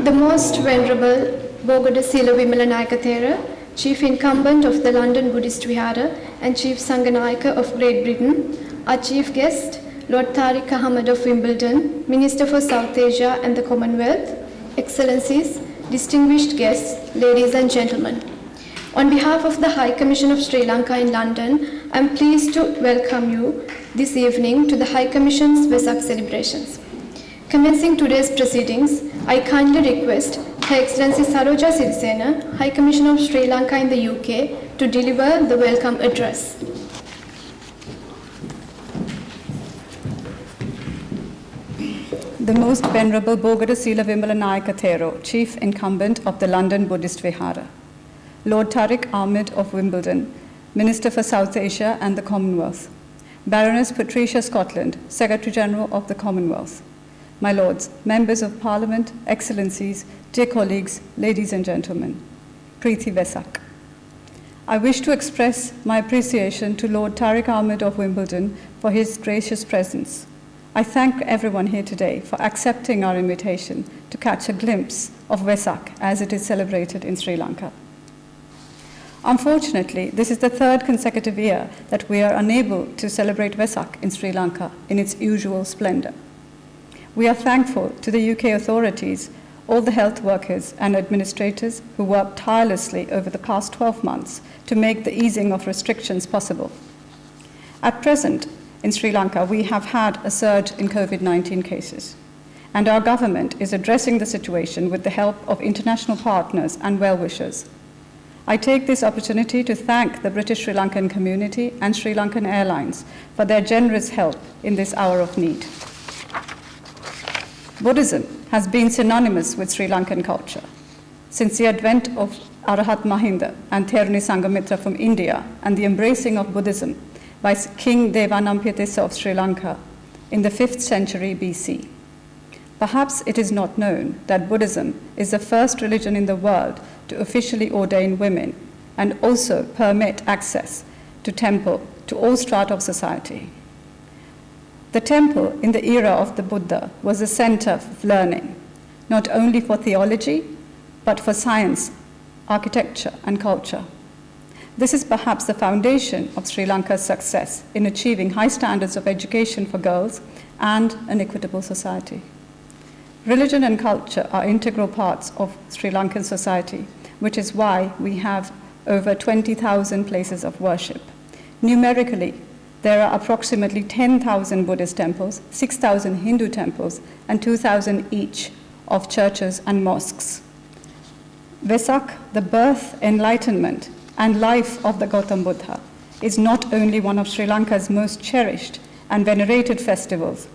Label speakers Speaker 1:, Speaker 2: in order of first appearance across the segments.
Speaker 1: The Most Venerable Bogada Sila Vimalanayaka Thera, Chief Incumbent of the London Buddhist Vihara and Chief Sanganayaka of Great Britain, our Chief Guest, Lord Tariq Ahmad of Wimbledon, Minister for South Asia and the Commonwealth, Excellencies, distinguished guests, ladies and gentlemen. On behalf of the High Commission of Sri Lanka in London, I am pleased to welcome you this evening to the High Commission's Vesak celebrations. Commencing today's proceedings, I kindly request Her Excellency Saroja Sirisena, High Commissioner of Sri Lanka in the UK, to deliver the welcome address.
Speaker 2: The Most Venerable Bogada Sila Vimalanayaka Thero, Chief Incumbent of the London Buddhist Vihara. Lord Tariq Ahmad of Wimbledon, Minister for South Asia and the Commonwealth. Baroness Patricia Scotland, Secretary General of the Commonwealth. My Lords, Members of Parliament, Excellencies, dear colleagues, ladies and gentlemen. Preeti Vesak. I wish to express my appreciation to Lord Tariq Ahmad of Wimbledon for his gracious presence. I thank everyone here today for accepting our invitation to catch a glimpse of Vesak as it is celebrated in Sri Lanka. Unfortunately, this is the third consecutive year that we are unable to celebrate Vesak in Sri Lanka in its usual splendor. We are thankful to the UK authorities, all the health workers and administrators who worked tirelessly over the past 12 months to make the easing of restrictions possible. At present, in Sri Lanka, we have had a surge in COVID-19 cases, and our government is addressing the situation with the help of international partners and well-wishers. I take this opportunity to thank the British Sri Lankan community and Sri Lankan Airlines for their generous help in this hour of need. Buddhism has been synonymous with Sri Lankan culture. Since the advent of Arahat Mahinda and Theruni Sangamitra from India and the embracing of Buddhism by King Devanampiyatissa of Sri Lanka in the 5th century BC. Perhaps it is not known that Buddhism is the first religion in the world to officially ordain women and also permit access to temple to all strata of society. The temple in the era of the Buddha was a center of learning, not only for theology, but for science, architecture, and culture. This is perhaps the foundation of Sri Lanka's success in achieving high standards of education for girls and an equitable society. Religion and culture are integral parts of Sri Lankan society, which is why we have over 20,000 places of worship. Numerically, there are approximately 10,000 Buddhist temples, 6,000 Hindu temples, and 2,000 each of churches and mosques. Vesak, the birth, enlightenment, and life of the Gautam Buddha, is not only one of Sri Lanka's most cherished and venerated festivals,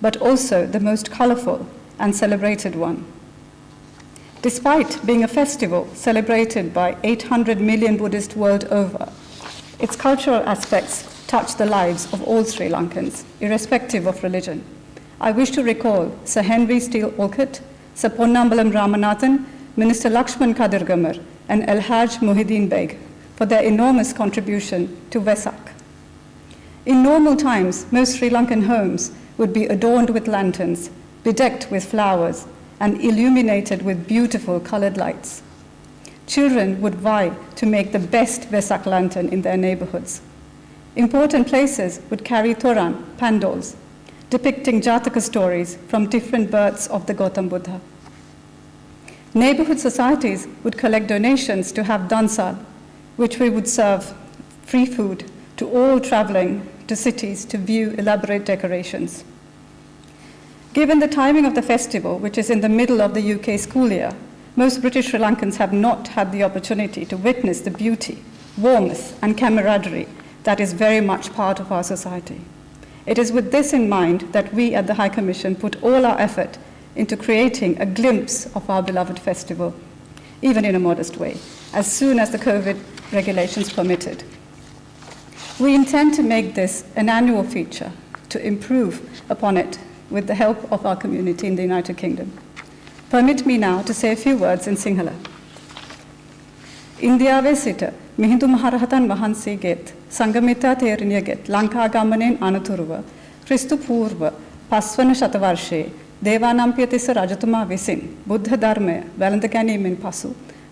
Speaker 2: but also the most colorful and celebrated one. Despite being a festival celebrated by 800 million Buddhists world over, its cultural aspects touch the lives of all Sri Lankans, irrespective of religion. I wish to recall Sir Henry Steele Olcott, Sir Ponnambalam Ramanathan, Minister Lakshman Kadirgamar, and El Haj Muhyiddin Beg for their enormous contribution to Vesak. In normal times, most Sri Lankan homes would be adorned with lanterns, bedecked with flowers, and illuminated with beautiful colored lights. Children would vie to make the best Vesak lantern in their neighborhoods. Important places would carry Toran, pandals, depicting Jataka stories from different births of the Gautam Buddha. Neighborhood societies would collect donations to have dansal, which we would serve free food to all traveling to cities to view elaborate decorations. Given the timing of the festival, which is in the middle of the UK school year, most British Sri Lankans have not had the opportunity to witness the beauty, warmth, and camaraderie that is very much part of our society. It is with this in mind that we at the High Commission put all our effort into creating a glimpse of our beloved festival, even in a modest way, as soon as the COVID regulations permitted. We intend to make this an annual feature to improve upon it with the help of our community in the United Kingdom. Permit me now to say a few words in Sinhala. Indiave sita Mihindu Maharahatan Vahanseget, Sangamita Theriniyaget, Lanka Gamanen Anaturuva, Christu Purva, Paswana Shatavarshe, Devanampiyatissa රජතුමා විසින් බුද්ධ ධර්මය වැළඳ ගැනීමෙන් පසු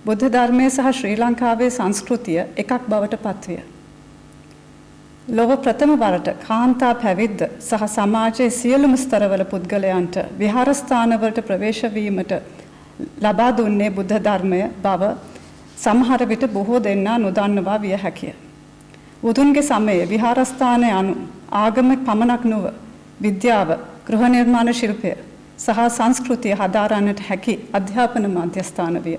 Speaker 2: බුද්ධ ධර්මය සහ ශ්‍රී ලංකාවේ සංස්කෘතිය එකක් බවට පත්විය. ලොව ප්‍රථම වරට කාන්තා පැවිද්ද සහ සමාජයේ සියලුම ස්තරවල පුද්ගලයන්ට විහාරස්ථානවලට ප්‍රවේශ වීමට ලබා දුන්නේ බුද්ධ ධර්මය බව සමහර විට බොහෝ දෙනා නොදන්නවා විය හැකිය. බුදුන්ගේ සමයේ විහාරස්ථානය anu ආගම පමණක් නොව විද්‍යාව, ගෘහ නිර්මාණ ශිල්පය සහ සංස්කෘතිය හදාරන්නට හැකි අධ්‍යාපන මධ්‍යස්ථාන විය.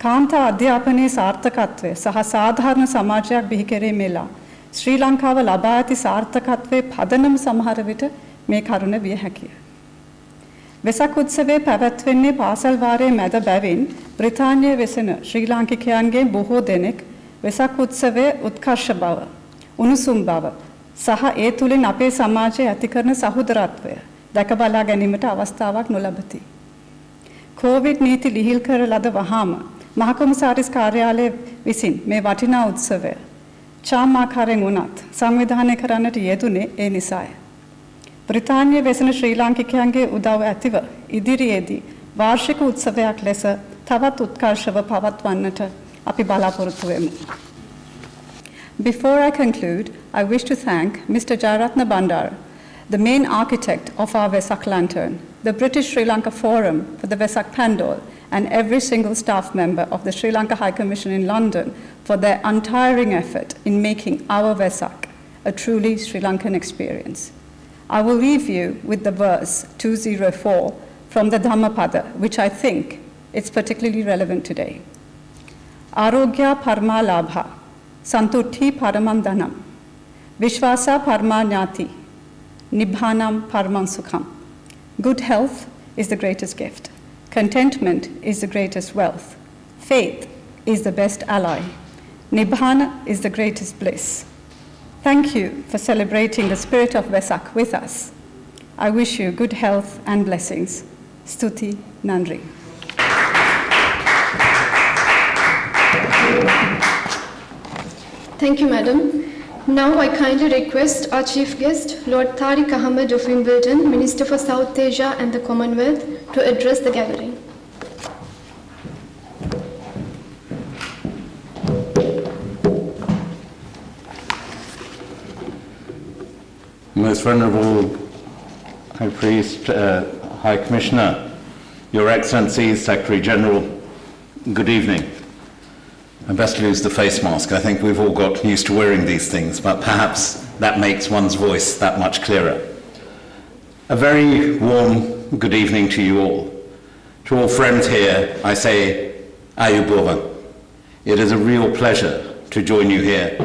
Speaker 2: කාන්තා අධ්‍යාපනයේ සාර්ථකත්වය සහ සාධාරණ සමාජයක් බිහි කිරීමේලා ශ්‍රී ලංකාව ලබා ඇති සාර්ථකත්වයේ පදනම සමහර විට මේ කරුණ විය හැකිය. වෙසක් උත්සවයේ පැවැත්වෙන්නේ පාසල් වාරයේ මැද බැවින් බ්‍රිතාන්‍යයේ වෙසෙන ශ්‍රී ලාංකිකයන්ගේ බොහෝ දෙනෙක් වෙසක් උත්සවයේ උත්කර්ෂ බව, උණුසුම් බව සහ ඒ තුළින් අපේ සමාජයේ ඇති කරන සහෝදරත්වය දැක බලා ගැනීමට අවස්ථාවක් නොලබති. කොවිඩ් නීති ලිහිල් කර ලද වහාම මහකොමසාරිස් කාර්යාලය විසින් මේ වටිනා උත්සවය චාමාකාරයෙන් වුණත් සංවිධානය කරන්නට යෙදුනේ ඒ නිසාය. බ්‍රිතාන්‍යයේ වෙසෙන ශ්‍රී ලාංකිකයන්ගේ උදව් ඇතිව ඉදිරියේදී වාර්ෂික උත්සවයක් ලෙස තවත් උත්කර්ෂව පවත්වන්නට අපි බලාපොරොත්තු වෙමු. Before I conclude, I wish to thank Mr. Jayaratna Bandar, the main architect of our Vesak Lantern, the British Sri Lanka Forum for the Vesak Pandal, and every single staff member of the Sri Lanka High Commission in London for their untiring effort in making our Vesak a truly Sri Lankan experience. I will leave you with the verse 204 from the Dhammapada, which I think is particularly relevant today. Arogya Parma Labha, Santutti Paramam Dhanam, Vishwasa Parma Nyati, Nibbhanam Paramam Sukham. Good health is the greatest gift. Contentment is the greatest wealth. Faith is the best ally. Nibbana is the greatest bliss. Thank you for celebrating the spirit of Vesak with us. I wish you good health and blessings. Stuti Nandri.
Speaker 1: Thank you, Madam. Now I kindly request our Chief Guest, Lord Tariq Ahmed of Wimbledon, Minister for South Asia and the Commonwealth, to address the gathering.
Speaker 3: Most Venerable High Priest, High Commissioner, Your Excellencies, Secretary General, good evening. I best lose the face mask. I think we've all got used to wearing these things, but perhaps that makes one's voice that much clearer. A very warm good evening to you all. To all friends here, I say, Ayubovan. It is a real pleasure to join you here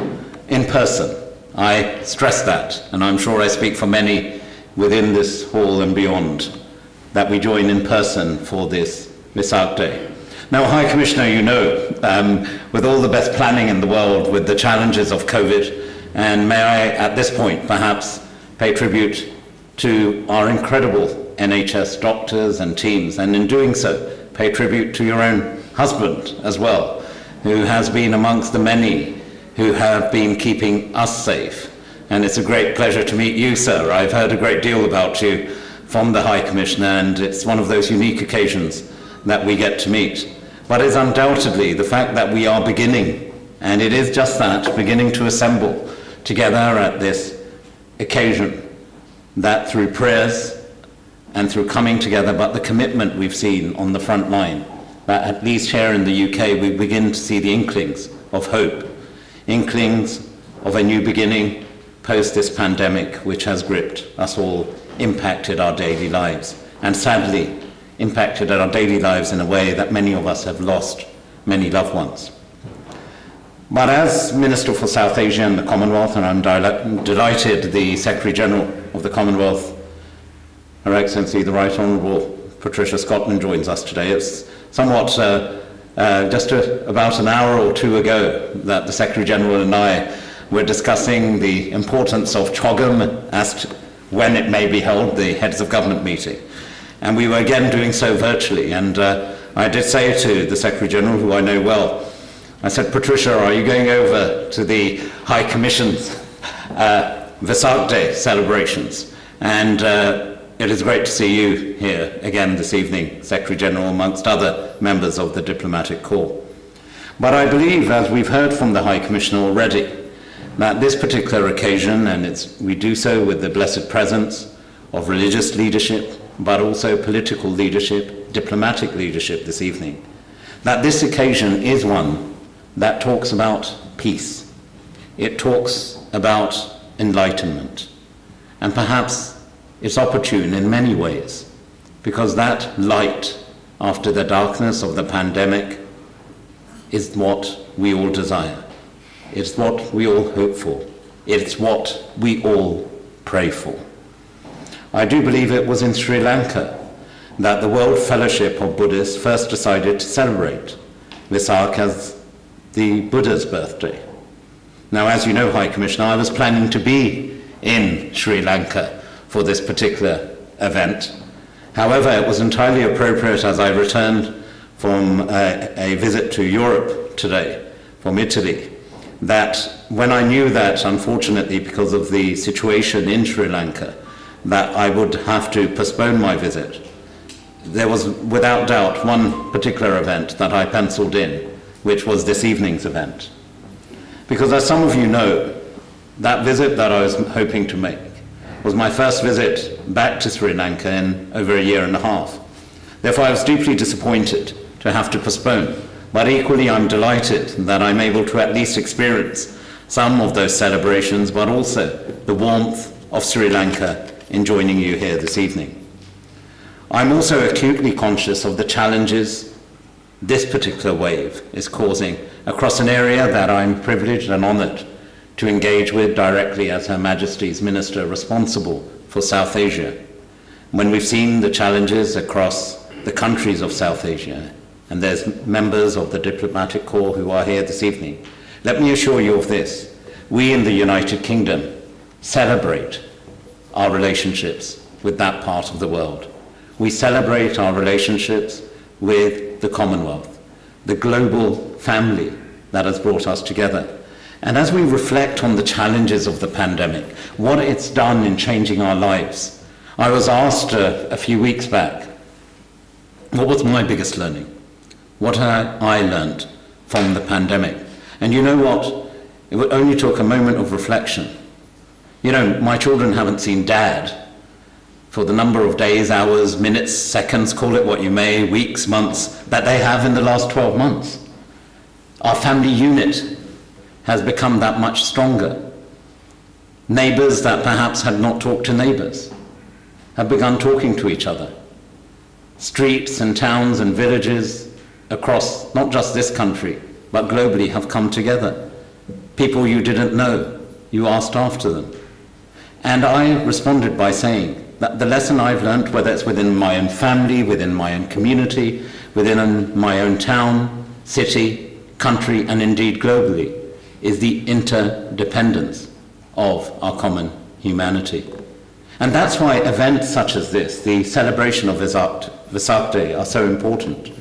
Speaker 3: in person. I stress that, and I'm sure I speak for many within this hall and beyond, that we join in person for this Vesak Day. Now, High Commissioner, you know, with all the best planning in the world, with the challenges of COVID, and may I, at this point, perhaps pay tribute to our incredible NHS doctors and teams, and in doing so, pay tribute to your own husband as well, who has been amongst the many who have been keeping us safe. And it's a great pleasure to meet you, sir. I've heard a great deal about you from the High Commissioner, and it's one of those unique occasions that we get to meet. But it's undoubtedly the fact that we are beginning, and it is just that, beginning to assemble together at this occasion, that through prayers and through coming together, but the commitment we've seen on the front line, that at least here in the UK we begin to see the inklings of hope, inklings of a new beginning post this pandemic which has gripped us all, impacted our daily lives, and sadly impacted our daily lives in a way that many of us have lost many loved ones. But as Minister for South Asia and the Commonwealth, and I'm delighted the Secretary General of the Commonwealth, Her Excellency the Right Honourable Patricia Scotland, joins us today. It's somewhat just about an hour or two ago that the Secretary General and I were discussing the importance of CHOGM as to when it may be held, the Heads of Government meeting. And we were again doing so virtually. And I did say to the Secretary General, who I know well, I said, Patricia, are you going over to the High Commission's Vesak Day celebrations? And it is great to see you here again this evening, Secretary General, amongst other members of the Diplomatic Corps. But I believe, as we've heard from the High Commissioner already, that this particular occasion, and we do so with the blessed presence of religious leadership, but also political leadership, diplomatic leadership this evening, that this occasion is one that talks about peace. It talks about enlightenment. And perhaps it's opportune in many ways, because that light after the darkness of the pandemic is what we all desire. It's what we all hope for. It's what we all pray for. I do believe it was in Sri Lanka that the World Fellowship of Buddhists first decided to celebrate Vesak as the Buddha's birthday. Now, as you know, High Commissioner, I was planning to be in Sri Lanka for this particular event. However, it was entirely appropriate as I returned from a visit to Europe today, from Italy, that when I knew that, unfortunately, because of the situation in Sri Lanka, that I would have to postpone my visit, there was without doubt one particular event that I penciled in, which was this evening's event. Because as some of you know, that visit that I was hoping to make was my first visit back to Sri Lanka in over a year and a half. Therefore, I was deeply disappointed to have to postpone, but equally I'm delighted that I'm able to at least experience some of those celebrations, but also the warmth of Sri Lanka in joining you here this evening. I'm also acutely conscious of the challenges this particular wave is causing across an area that I'm privileged and honoured to engage with directly as Her Majesty's Minister responsible for South Asia. When we've seen the challenges across the countries of South Asia, and there's members of the Diplomatic Corps who are here this evening, let me assure you of this. We in the United Kingdom celebrate our relationships with that part of the world. We celebrate our relationships with the Commonwealth, the global family that has brought us together. And as we reflect on the challenges of the pandemic, what it's done in changing our lives, I was asked a few weeks back, what was my biggest learning? What I learned from the pandemic? And you know what? It only took a moment of reflection. You know, my children haven't seen Dad for the number of days, hours, minutes, seconds, call it what you may, weeks, months, that they have in the last 12 months. Our family unit has become that much stronger. Neighbours that perhaps had not talked to neighbours have begun talking to each other. Streets and towns and villages across not just this country, but globally have come together. People you didn't know, you asked after them. And I responded by saying that the lesson I've learnt, whether it's within my own family, within my own community, within my own town, city, country, and indeed globally, is the interdependence of our common humanity. And that's why events such as this, the celebration of Vesak Day, are so important.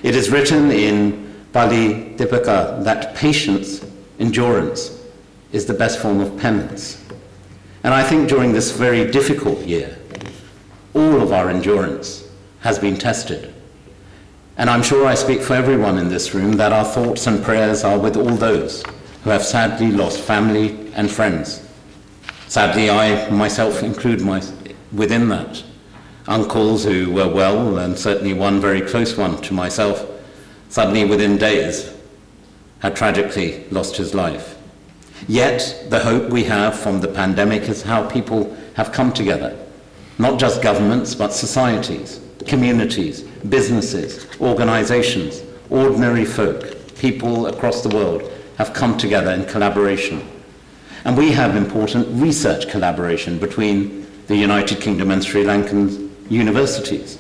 Speaker 3: It is written in Pali Dipika that patience, endurance, is the best form of penance. And I think during this very difficult year, all of our endurance has been tested. And I'm sure I speak for everyone in this room that our thoughts and prayers are with all those who have sadly lost family and friends. Sadly, I myself include within that. Uncles who were well, and certainly one very close one to myself, suddenly within days had tragically lost his life. Yet, the hope we have from the pandemic is how people have come together. Not just governments, but societies, communities, businesses, organizations, ordinary folk, people across the world have come together in collaboration. And we have important research collaboration between the United Kingdom and Sri Lankan universities.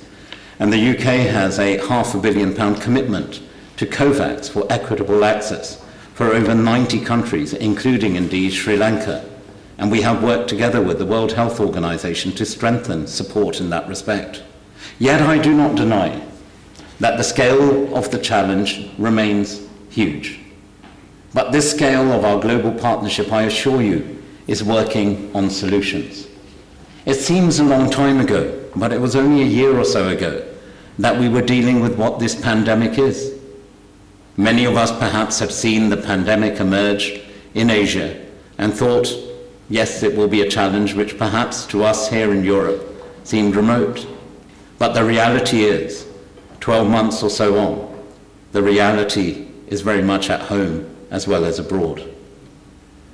Speaker 3: And the UK has a £500 million commitment to COVAX for equitable access for over 90 countries, including indeed Sri Lanka. And we have worked together with the World Health Organization to strengthen support in that respect. Yet I do not deny that the scale of the challenge remains huge. But this scale of our global partnership, I assure you, is working on solutions. It seems a long time ago, but it was only a year or so ago that we were dealing with what this pandemic is. Many of us perhaps have seen the pandemic emerge in Asia and thought, yes, it will be a challenge which perhaps to us here in Europe seemed remote. But the reality is, 12 months or so on, the reality is very much at home as well as abroad.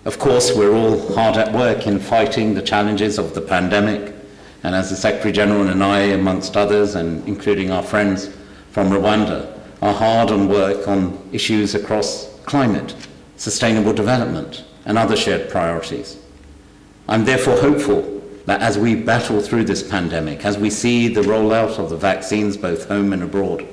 Speaker 3: Of course, we're all hard at work in fighting the challenges of the pandemic, and as the Secretary General and I, amongst others, and including our friends from Rwanda, are hard on work on issues across climate, sustainable development, and other shared priorities. I'm therefore hopeful that as we battle through this pandemic, as we see the rollout of the vaccines both home and abroad,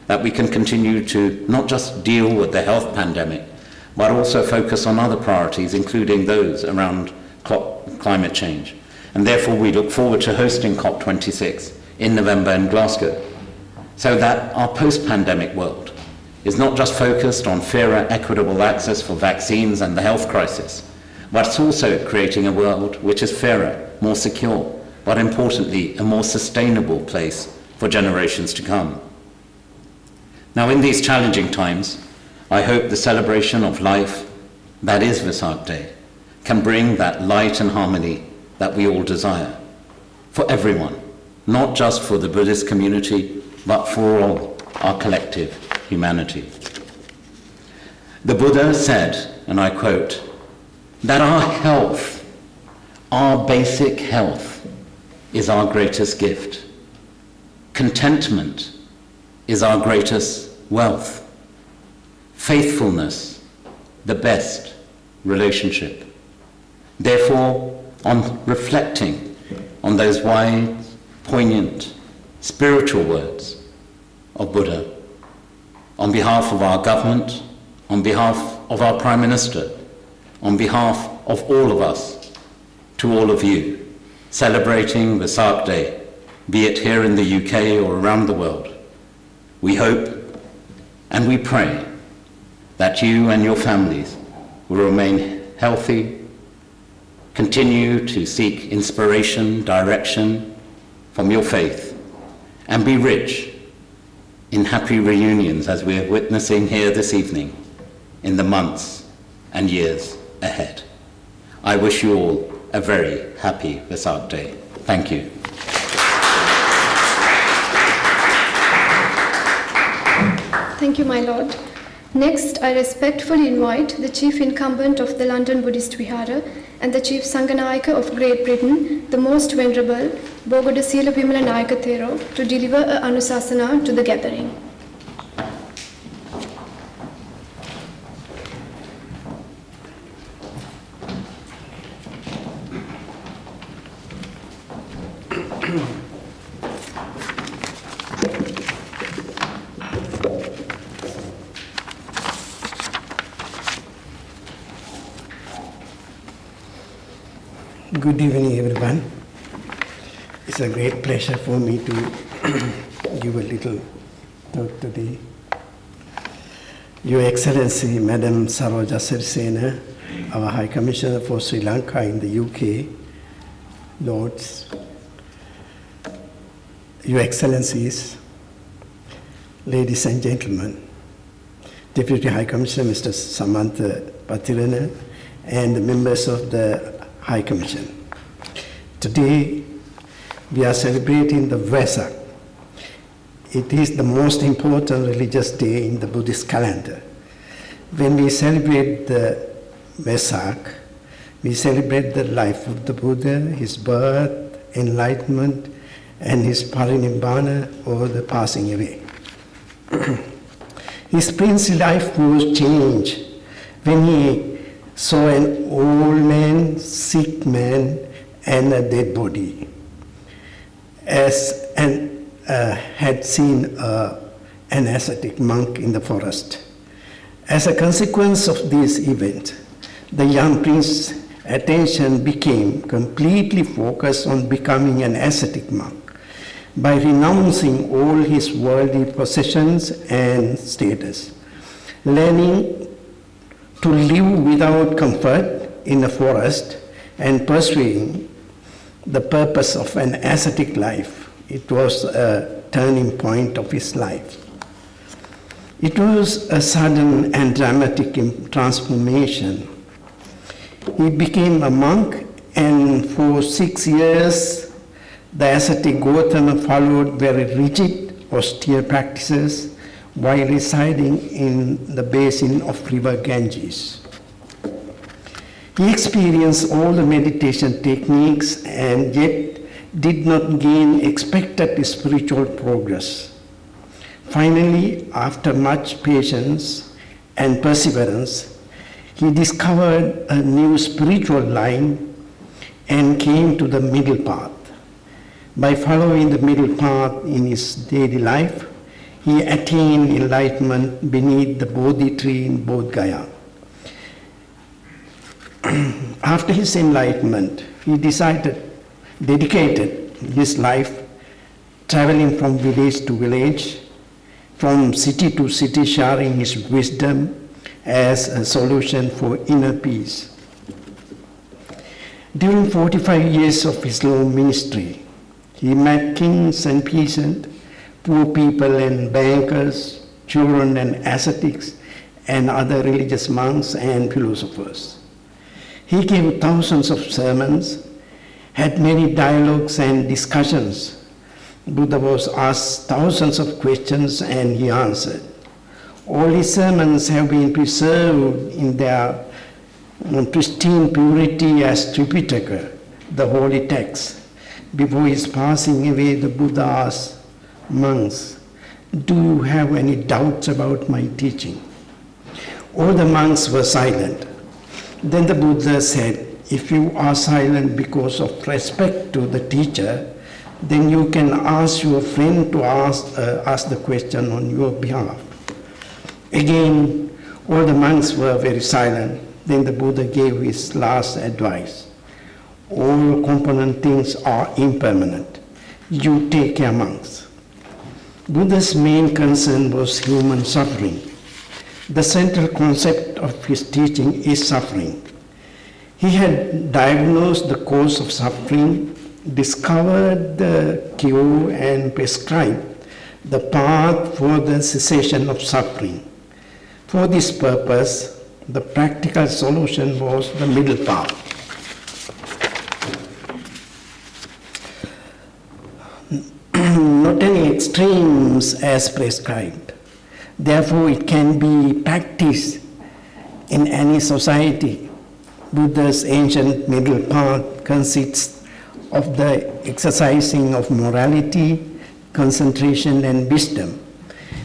Speaker 3: that we can continue to not just deal with the health pandemic, but also focus on other priorities, including those around climate change. And therefore we look forward to hosting COP26 in November in Glasgow, so that our post-pandemic world is not just focused on fairer, equitable access for vaccines and the health crisis, but it's also creating a world which is fairer, more secure, but importantly, a more sustainable place for generations to come. Now, in these challenging times, I hope the celebration of life, that is Vesak Day, can bring that light and harmony that we all desire, for everyone, not just for the Buddhist community, but for all our collective humanity. The Buddha said, and I quote, that our health, our basic health, is our greatest gift. Contentment is our greatest wealth. Faithfulness, the best relationship. Therefore, on reflecting on those wise, poignant, spiritual words of Buddha, on behalf of our government, on behalf of our Prime Minister, on behalf of all of us, to all of you, celebrating Vesak Day, be it here in the UK or around the world, we hope and we pray that you and your families will remain healthy, continue to seek inspiration, direction from your faith, and be rich in happy reunions as we are witnessing here this evening in the months and years ahead. I wish you all a very happy Vesak Day. Thank you.
Speaker 1: Thank you, my Lord. Next, I respectfully invite the Chief Incumbent of the London Buddhist Vihara and the Chief Sanganayaka of Great Britain, the Most Venerable Bogoda Sila Vimala Nayaka Thero, to deliver an Anusasana to the gathering.
Speaker 4: Good evening, everyone. It's a great pleasure for me to give a little talk today. Your Excellency, Madam Saroja Sirisena, our High Commissioner for Sri Lanka in the UK, Lords, Your Excellencies, ladies and gentlemen, Deputy High Commissioner Mr. Samantha Patirana, and the members of the High Commission. Today, we are celebrating the Vesak. It is the most important religious day in the Buddhist calendar. When we celebrate the Vesak, we celebrate the life of the Buddha, his birth, enlightenment, and his parinibbana, or the passing away. His princely life was changed when he saw an old man, sick man, and a dead body, had seen an ascetic monk in the forest. As a consequence of this event, the young prince's attention became completely focused on becoming an ascetic monk by renouncing all his worldly possessions and status, learning to live without comfort in the forest, and pursuing the purpose of an ascetic life. It was a turning point of his life. It was a sudden and dramatic transformation. He became a monk, and for 6 years, the ascetic Gautama followed very rigid, austere practices while residing in the basin of river Ganges. He experienced all the meditation techniques and yet did not gain expected spiritual progress. Finally, after much patience and perseverance, he discovered a new spiritual line and came to the middle path. By following the middle path in his daily life, he attained enlightenment beneath the Bodhi tree in Bodh Gaya. After his enlightenment, he dedicated his life traveling from village to village, from city to city, sharing his wisdom as a solution for inner peace. During 45 years of his long ministry, he met kings and peasants, poor people and bankers, children and ascetics, and other religious monks and philosophers. He gave thousands of sermons, had many dialogues and discussions. Buddha was asked thousands of questions and he answered. All his sermons have been preserved in their pristine purity as Tripitaka, the holy text. Before his passing away, the Buddha asked monks, "Do you have any doubts about my teaching?" All the monks were silent. Then the Buddha said, "If you are silent because of respect to the teacher, then you can ask your friend to ask the question on your behalf." Again, all the monks were very silent. Then the Buddha gave his last advice. "All component things are impermanent. You take care, monks." Buddha's main concern was human suffering. The central concept of his teaching is suffering. He had diagnosed the cause of suffering, discovered the cure, and prescribed the path for the cessation of suffering. For this purpose, the practical solution was the middle path. Not any extremes as prescribed. Therefore, it can be practiced in any society. Buddha's ancient middle path consists of the exercising of morality, concentration, and wisdom,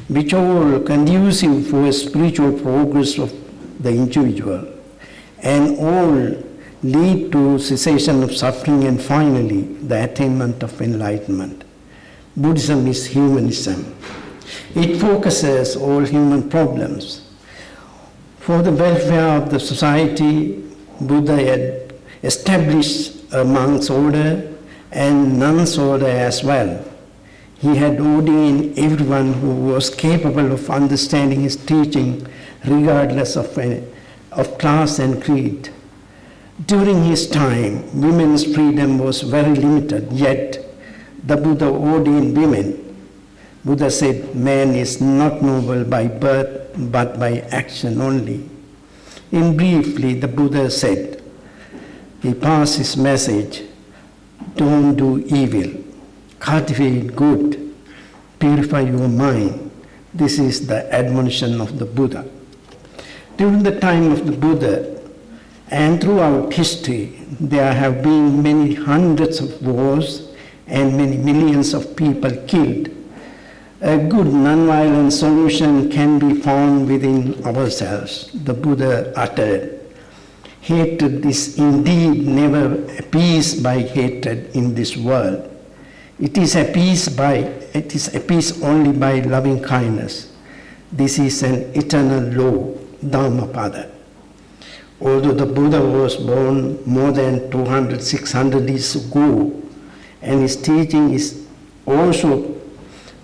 Speaker 4: which all conducive for spiritual progress of the individual, and all lead to cessation of suffering and finally the attainment of enlightenment. Buddhism is humanism. It focuses all human problems. For the welfare of the society, Buddha had established a monk's order and nun's order as well. He had ordained everyone who was capable of understanding his teaching regardless of class and creed. During his time, women's freedom was very limited, yet the Buddha ordained women. Buddha said, "Man is not noble by birth, but by action only." In briefly, the Buddha said, he passed his message, "Don't do evil, cultivate good, purify your mind." This is the admonition of the Buddha. During the time of the Buddha and throughout history, there have been many hundreds of wars and many millions of people killed. A good nonviolent solution can be found within ourselves. The Buddha uttered, "Hatred is indeed never appeased by hatred in this world. It is appeased only by loving kindness. This is an eternal law, Dhammapada." Although the Buddha was born more than 600 years ago, and his teaching is also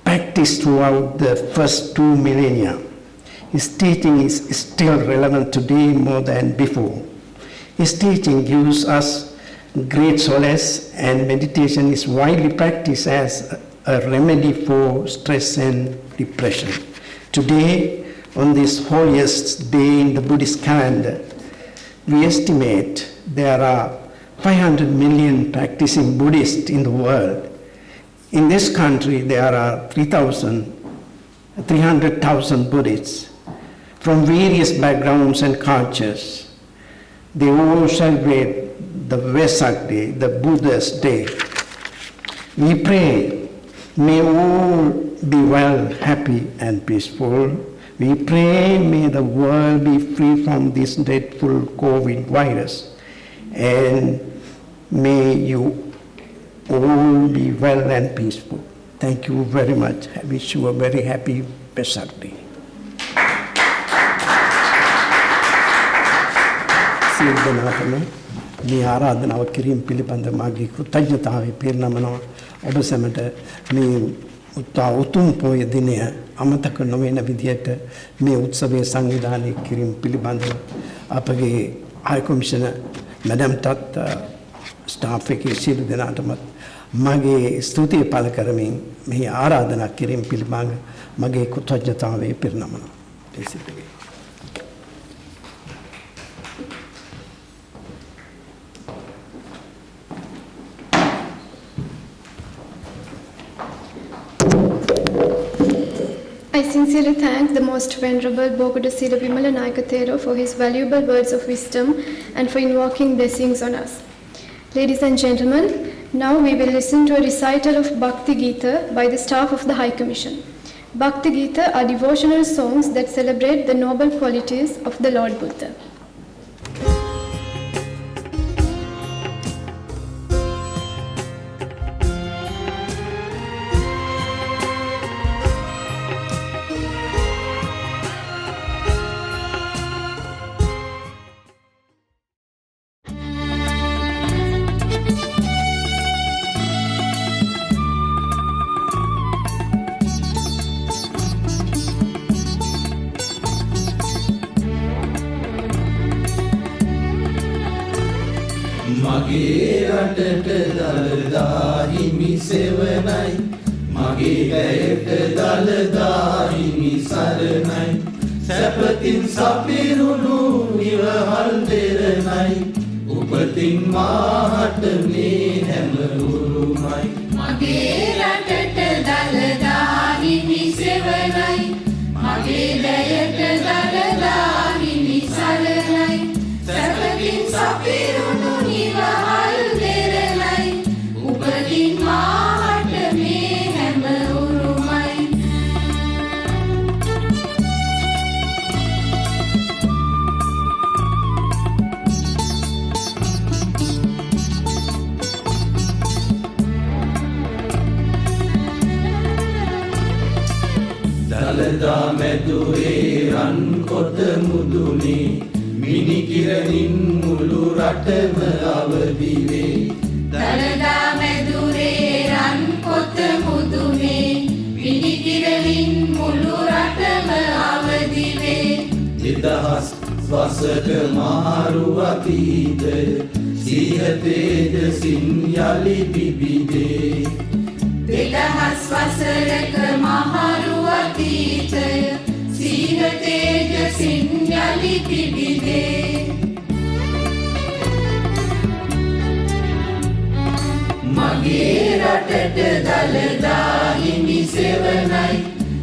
Speaker 4: practiced throughout the first 2 millennia, his teaching is still relevant today more than before. His teaching gives us great solace, and meditation is widely practiced as a remedy for stress and depression. Today, on this holiest day in the Buddhist calendar, we estimate there are 500 million practicing Buddhists in the world. In this country, there are 300,000 Buddhists from various backgrounds and cultures. They all celebrate the Vesak day, the Buddha's day. We pray, may all be well, happy, and peaceful. We pray, may the world be free from this dreadful COVID virus, and may you all be well and peaceful. Thank you very much. I wish you a very happy Vesak day. සියලු දෙනාටම මේ ආරාධනාව කිරීම පිළිබඳ මාගේ කෘතඥතාවය පිරිනමනවා. ඔබ සැමට මේ උතුම් පොය දිනය අමතක නොවන විදියට මේ උත්සවය සංවිධානය කිරීම පිළිබඳව අපගේ හයි කොමිෂනර් මැඩම්ටත් ස්ටාෆ් එකේ සියලු දෙනාටම මගේ ස්තුතිය පළ කරමින් මේ ආරාධනා කිරීම පිළිබඳ මගේ කෘතඥතාවය පිරිනමනවා.
Speaker 1: I sincerely thank the Most Venerable Bogoda Sila Vimala Nayaka Thero for his valuable words of wisdom and for invoking blessings on us. Ladies and gentlemen, now we will listen to a recital of Bhakti Gita by the staff of the High Commission. Bhakti Gita are devotional songs that celebrate the noble qualities of the Lord Buddha.
Speaker 5: මගේ රටට දළදා හිමි සෙවණයි මගේ වැයට දළදා හිමි සරණයි සැපතින් සපිරුණු නිවහල් දෙරණයි උපතින් මාහට මේ හැම උරුමයි
Speaker 6: මගේ රටට දළදා හිමි සෙවණයි මගේ වැයට දළදා හිමි සරණයි සැපතින් සපිරුණු නිවහල් දෙරණයි උපතින් මාහට මේ හැම උරුමයි
Speaker 5: දළදා මැදුරේ රන් කොට මුදුනේ මිනිකිරණින් මුළු රටම අවදි වේ
Speaker 6: දළදා මැදුරේ රන් කොට මුදුනේ මිනිකිරණින් මුළු රටම අවදි වේ
Speaker 5: දෙදහස් වසක මාරු අතීතය සිහිතේජසින් යලි පිබිදේ
Speaker 6: දෙදහස් වසරක මහරු අතීතය සීහ තේජසින් යලි පිබිදේ මගේ රටට දළදා හිමි සෙවණයි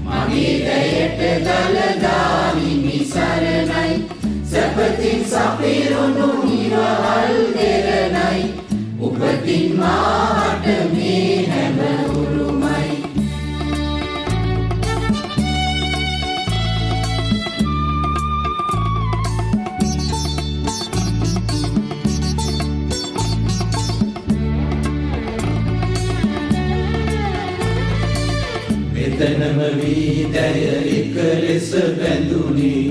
Speaker 6: මගේ වැයට දළදා හිමි සරණයි සැපතින් සපිරුණු නිවහල් දෙරණයි උපතින් මාහට මේ හැම උරුමයි
Speaker 5: මෙතනම වීදය එක ලෙස බැඳුනේ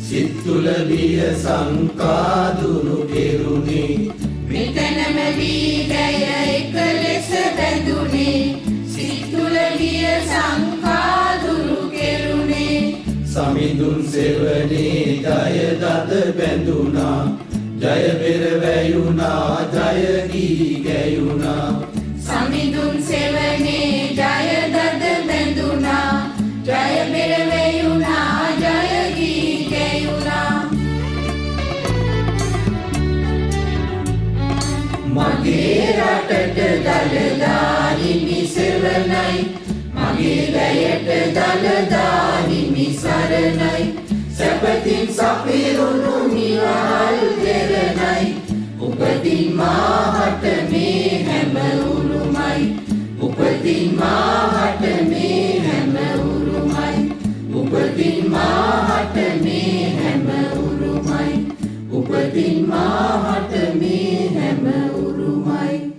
Speaker 5: සිත් තුළ බිය සංකා දුරු කෙරුනේ
Speaker 6: මෙතනම වීදය එක ලෙස බැඳුනේ සිත් තුළ බිය සංකා දුරු කෙරුනේ
Speaker 5: සමිඳුන් සෙවණේ දය දත බැඳුනා ජය පෙර වැයුණා ජය ගී ගැයුණා
Speaker 6: සමිඳුන් සෙවනේ ජය දද බැඳුනා ජය පෙර වැයුණා ජය ගී ගැයුණා මගේ රටට දළදා හිමි සෙවණයි මගේ ගයට දළදා හිමි සරණයි සැපතින් සපිරුණු නිවහල් දෙරණයි උපතින් මාහට මේ හැම උරුමයි උපතින් මාහට මේ හැම උරුමයි උපතින් මාහට මේ හැම උරුමයි උපතින් මාහට මේ හැම උරුමයි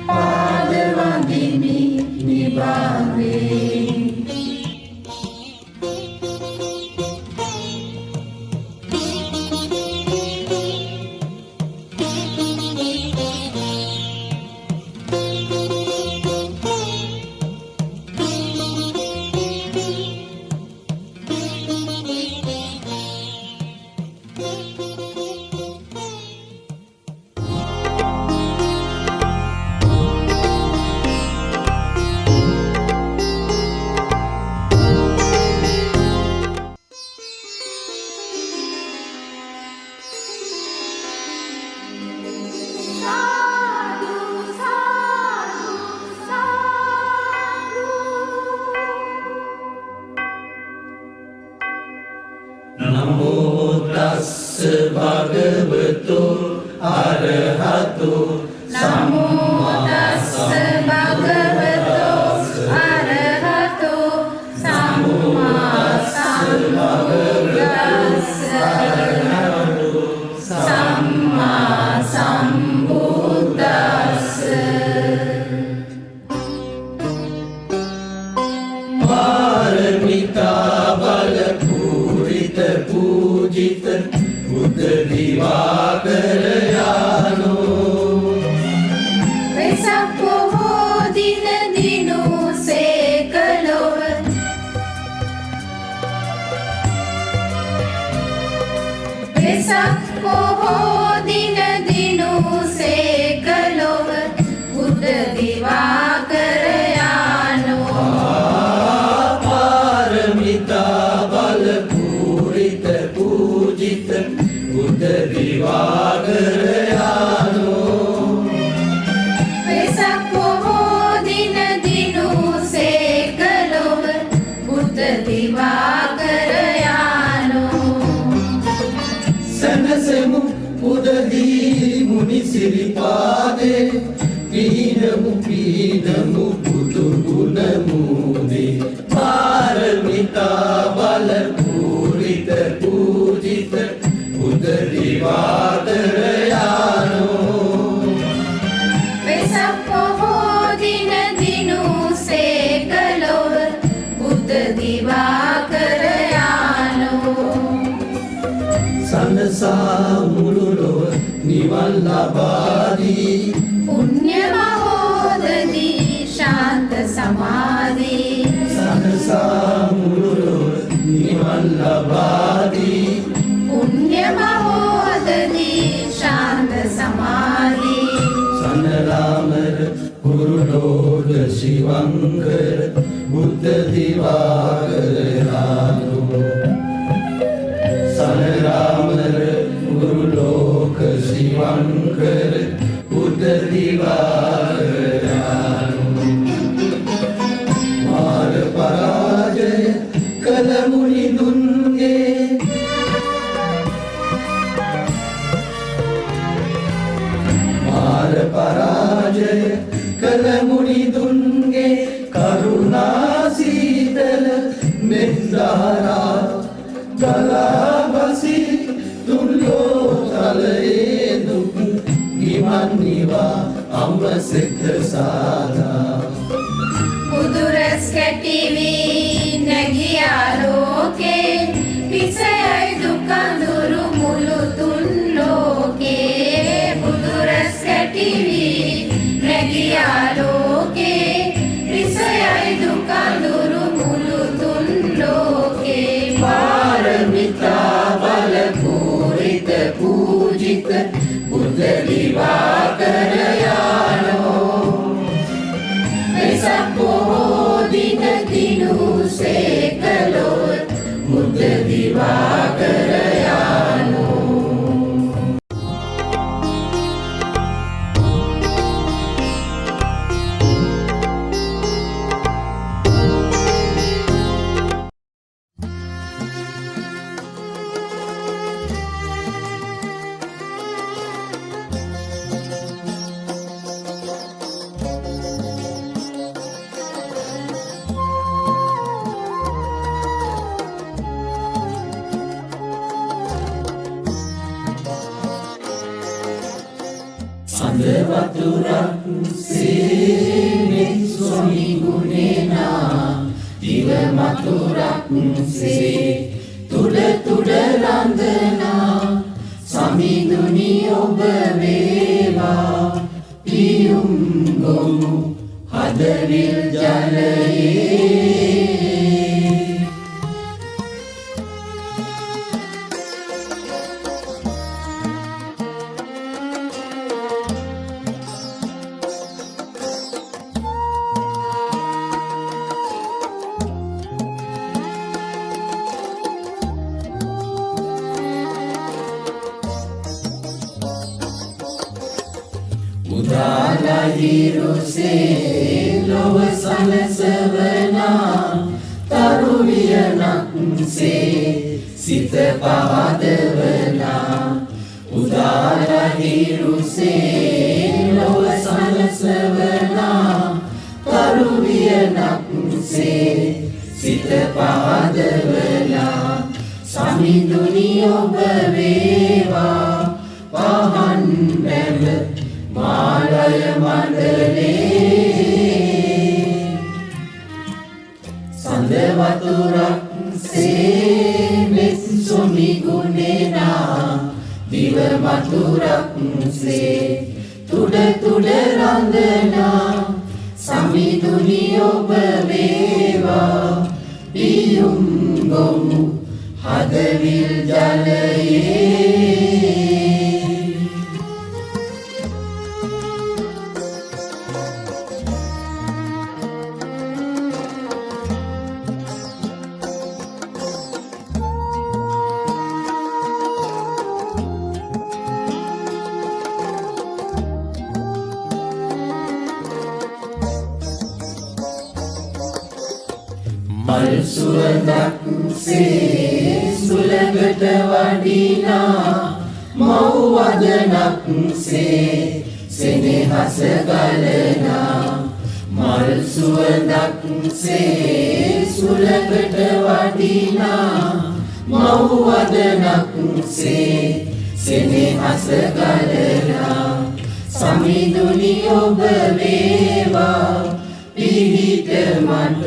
Speaker 6: Padavandimi
Speaker 5: නමෝ තස්ස භගවතු අරහතු
Speaker 6: නමෝ තස්ස භගවතු අරහතු සම්මා සම්බුද්දස්ස සම්මා සම්බුද්දස්ස
Speaker 5: පාරමිතා බල පූරිත පූජිත බුද්ධ දිවාකර යානෝ
Speaker 6: වෙසක් පොහෝ දින දිනු සේකලොව වෙසක් පොහෝ දින දිනු සේකලොව බුද්ධ දිවාකර යානෝ
Speaker 5: පාරමිතා බල පූරිත පූජිත බුද්ධ දිවාකර යානෝ
Speaker 6: වෙසක් පොහෝ දින දිනු සේකලොව බුද්ධ දිවාකර යානෝ
Speaker 5: සනසමු උදදී මුනි සිරිපාදේ පීනමු බුදු ගුණ මූදේ පාරමිතා බල පූරිත පූජිත බුද්ධ දිවාකර යානෝ
Speaker 6: වෙසක් පොහෝ දින දිනු සේකලොව බුද්ධ දිවාකර යානෝ
Speaker 5: සනසා මුළු ලොව නිවන් ලබාදී
Speaker 6: පුණ්‍ය මහෝදදී ශාන්ත සමාධි
Speaker 5: සනසා මුළු ලොව නිවන් ලබාදී
Speaker 6: පුණ්‍ය මහෝදදී ශාන්ත සමාධි
Speaker 5: සනරාමර ගුරු ලෝක ශිවංකර බුද්ධ දිවාකර යානෝ සනරාමර ගුරු ලෝක ශිවංකර බුද්ධ දිවාකර යානෝ මාර පරාජය කළ මුනි දුන්ගේ මාර පරාජය කළ මුනි දුන්ගේ කරුණා සීතල මෙන්දහරා ගලාබසි තුල්ලෝ තලයේ දුක් ගිමන් නිවා අම්බසෙත සාදා
Speaker 6: බුදුරැස් කැටිවි නැගියා ලෝකේ පිසයයි දුකඳුරු මුළු තුන් ලෝකේ බුදුරැස් කැටිවි නැගියා ලෝකේ පිසයයි දුකඳුරු මුළු තුන් ලෝකේ
Speaker 5: පාරමිතා බල පූරිත පූජිත බුද්ධ දිවාකර යානෝ
Speaker 6: වෙසක් පොහෝ දින දිනු සේකලොව බුද්ධ දිවාකර යානෝ
Speaker 5: සඳ වතුරක් සේනෙත් ස්වාමි ගුණේනා දිව මතුරක් සේ තුඩ තුඩ රඳනා සමිඳුනි ඔබ වේවා පියුම් ගොමු හදවිල් ජලයේ හිරුසේ ලොව සනසවනා තරු වියනක් සේ සිත පහදවලා උදාරහිරුසේ ලොව සලසවලා කරුවියනක්සේ සිත පහදවලා සමිඳුනි ඔබ වේවා පහන් නැව මාලය මණ්ඩලේ සඳ වතුරක්සේ මෙත් සොමි ගුණේනා දිව මතුරක්සේ තුඩ තුඩ රඳනා සමිඳුනි ඔබ වේවා පියුම් ගොමු හදවිල් ජලයේ මල් සුවඳක්සේ සුළඟට වඩිනා මව් වදනක්සේ සෙනෙහස ගලනා මල් සුවඳක්සේ සුළඟට වඩිනා මව් වදනක්සේ සෙනෙහස ගලනා සමිඳුනි ඔබ වේවා පිහිට මට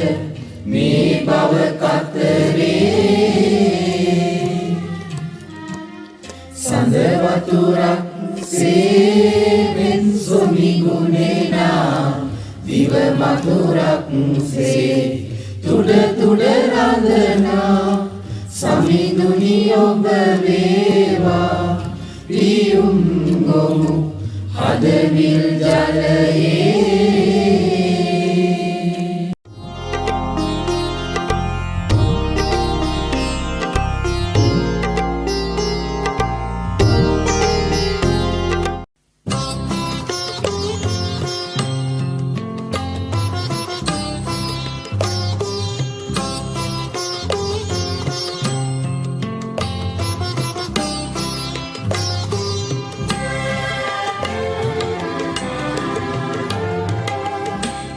Speaker 5: මේ බව කතරේ සඳ වතුරක්සේ මෙත් සොමි ගුණේනා දිව මතුරක්සේ තුඩ තුඩ රඳනා සමිඳුනි ඔබ වේවා පියුම් ගොමු හදවිල් ජලයේ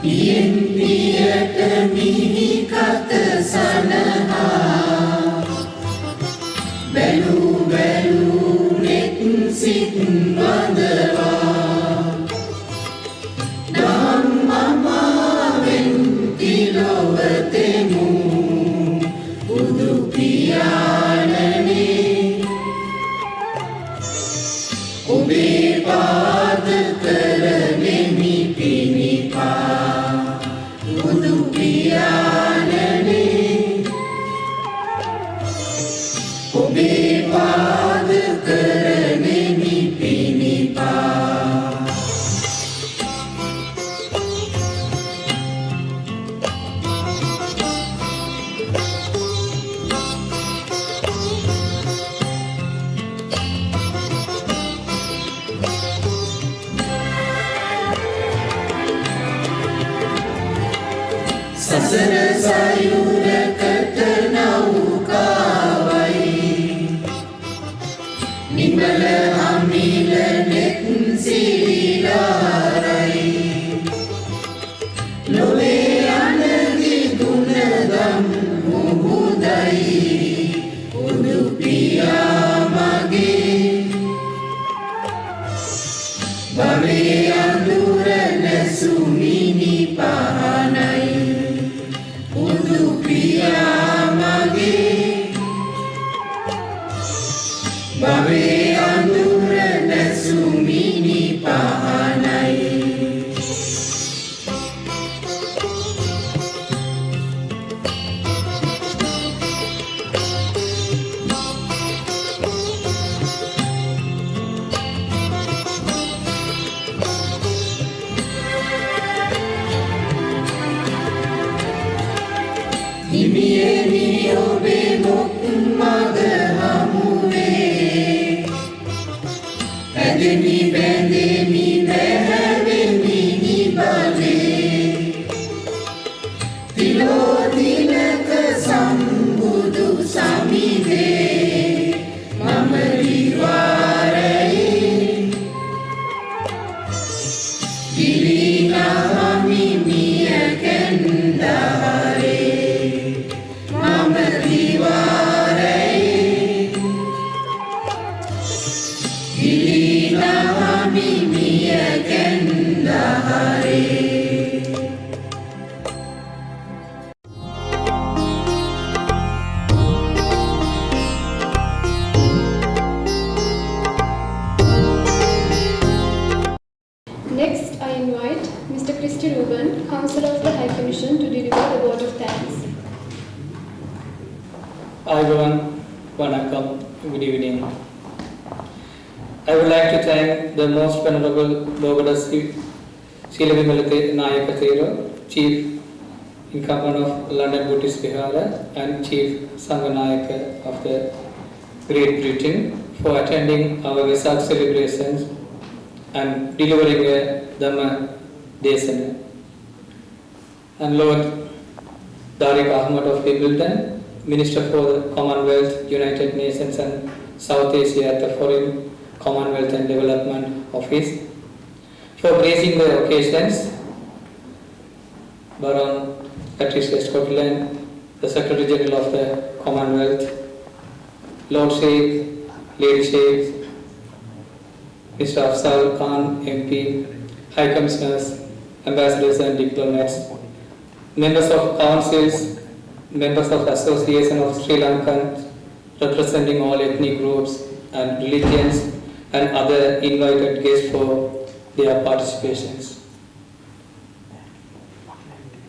Speaker 5: පියෙන් පියට මිහි කත සනහා බැලු බැලු නෙත් සිත් වඳවා ධම්මමාවෙන් කිලොවතෙමු බුදු පියාණනේ ඔබේ පාද කරනෙමි පිණිපා බුදු පියාණනේ ඔබේ පාද කරනෙමි පිණිපා සසර සයුරකට නෞකාවයි නිමල අමිල නෙත් සිරිලාරයි ලොවේ අනදි ගුණදම් මුහුදයි බුදු පියා මගේ භවයේ අඳුර නැසුමිනි පහනයි බුදු පියා මගේ භවයේ අඳුර නැසුමිනි පහනයි හිමියනි ඔබේ මුක් මග හමුවේ
Speaker 7: everyone. Vanakkam. Good evening. I would like to thank the Most Venerable Bogada Sila Vimalate Nayakathero, Chief Incumbent of London Buddhist Vihara and Chief Sanganayaka of the Great Britain for attending our Vesak celebrations and delivering a Dhamma Desana. And Lord Tariq Ahmad of Wimbledon, Minister for the Commonwealth, United Nations and South Asia at the Foreign Commonwealth and Development Office, for gracing the occasions, Baron Patricia Scotland, the Secretary General of the Commonwealth, Lord Sheikh, Lady Sheikh, Mr. Afzal Khan, MP, High Commissioners, Ambassadors and Diplomats, members of councils, members of Association of Sri Lankans representing all ethnic groups and religions, and other invited guests for their participations.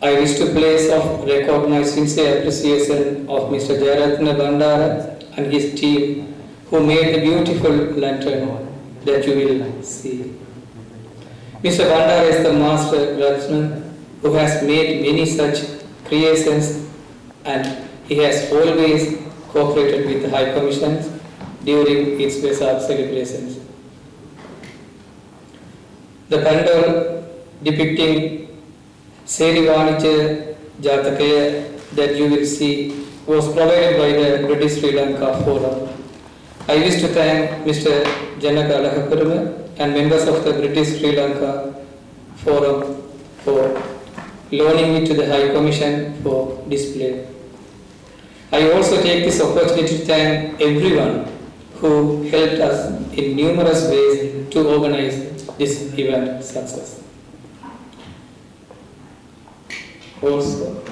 Speaker 7: I wish to place of record my sincere appreciation of Mr. Jayaratna Bandara and his team who made the beautiful lantern that you will see. Mr. Bandara is the master craftsman who has made many such creations, and he has always cooperated with the High Commissions during its Vesak celebrations. The pandal depicting Seri Vanija Jatakaya that you will see was provided by the British Sri Lanka Forum. I wish to thank Mr. Janaka Alahapurama and members of the British Sri Lanka Forum for loaning it to the High Commission for display. I also take this opportunity to thank everyone who helped us in numerous ways to organize this event success. Also,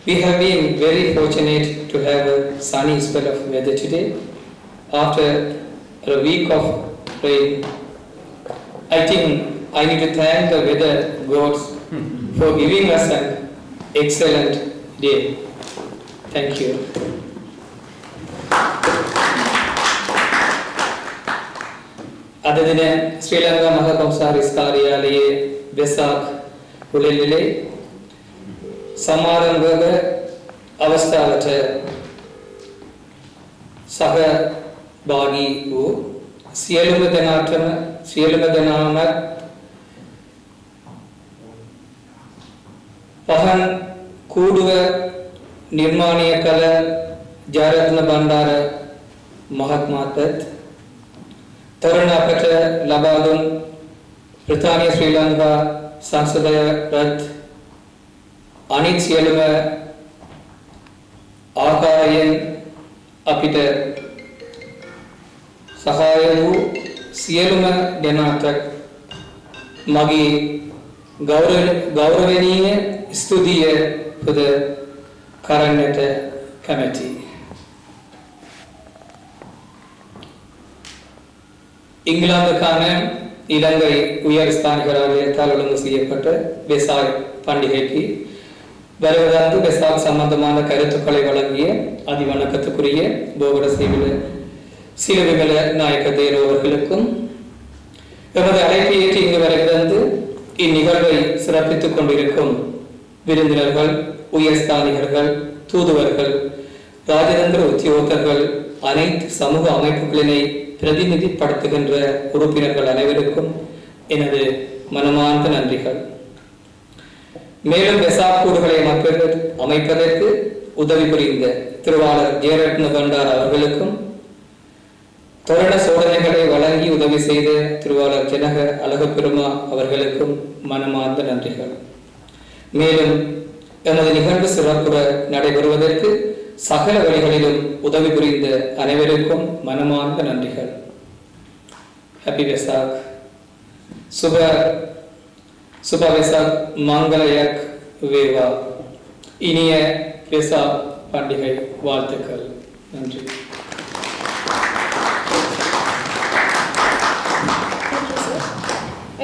Speaker 7: we have been very fortunate to have a sunny spell of weather today. After a week of rain, I think I need to thank the weather gods for giving us an excellent day. Thank you. අද දින ශ්‍රී ලංකා මහා කොමසාරිස් කාර්යාලයේ වෙසක් උළෙල්ලේ සමාරම්භක අවස්ථාවට සහභාගී වූ සියලුම දෙනාම පහන් කූඩුව නිර්මාණය කළ ජයරත්න බණ්ඩාර මහත්මයාට තරුණ අපට ලබා දුන් ප්‍රධානීය ශ්‍රී ලංකා සංසදයට අනිත් සියලුම ආකාරයෙන් අපිට සහාය වූ සියලුම දෙනාට මගේ ගෞරවනීය ස්තුතිය පුද කරන්නට කැමැතියි. இங்கிலாந்துக்கான இலங்கை உயர் ஸ்தானிகராலயத்தால் ஒழுங்கு செய்யப்பட்ட வெசாக் பண்டிகைக்கு வருவதற்கு வெசாக் சம்பந்தமான கருத்துக்களை வழங்கிய அதிவணக்கத்துக்குரிய போகட சீலவிமல நாயக்க தேரோ அவர்களுக்கும் எமது அழைப்பை ஏற்று இங்கு வருகிறது இந்நிகழ்வை சிறப்பித்துக் கொண்டிருக்கும் விருந்தினர்கள், உயர் ஸ்தானிகர்கள், தூதுவர்கள், ராஜதந்திர உத்தியோகர்கள், அனைத்து சமூக அமைப்புகளினை பிரதிநிதிப்படுத்துகின்ற உறுப்பினர்கள் அனைவருக்கும் எனது மனமார்ந்த நன்றிகள். மேலும் வெசாக் கூடுகளை அமைப்பதற்கு உதவி புரிந்த திருவாளர் ஜெயரத்ன பண்டார் அவர்களுக்கும், தோரண சோதனைகளை வழங்கி உதவி செய்த திருவாளர் ஜனக அழகப்பெருமா அவர்களுக்கும் மனமார்ந்த நன்றிகள். மேலும் எமது நிகழ்வு சிறப்புற நடைபெறுவதற்கு சகல வழிகளிலும் உதவி புரிந்த அனைவருக்கும் மனமார்ந்த நன்றிகள். ஹாப்பி வெசாக். சுப வெசாக் மங்களயக் வேவா. இனிய வெசாக் பண்டிகை வாழ்த்துக்கள். நன்றி.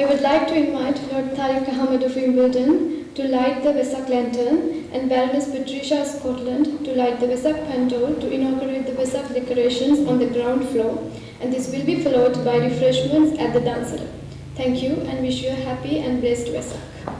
Speaker 1: I would like to invite Lord Tariq Ahmad of Wimbledon to light the Vesak lantern and Baroness Patricia Scotland to light the Vesak Pandol to inaugurate the Vesak decorations on the ground floor, and this will be followed by refreshments at the Dansara. Thank you and wish you a happy and blessed Vesak.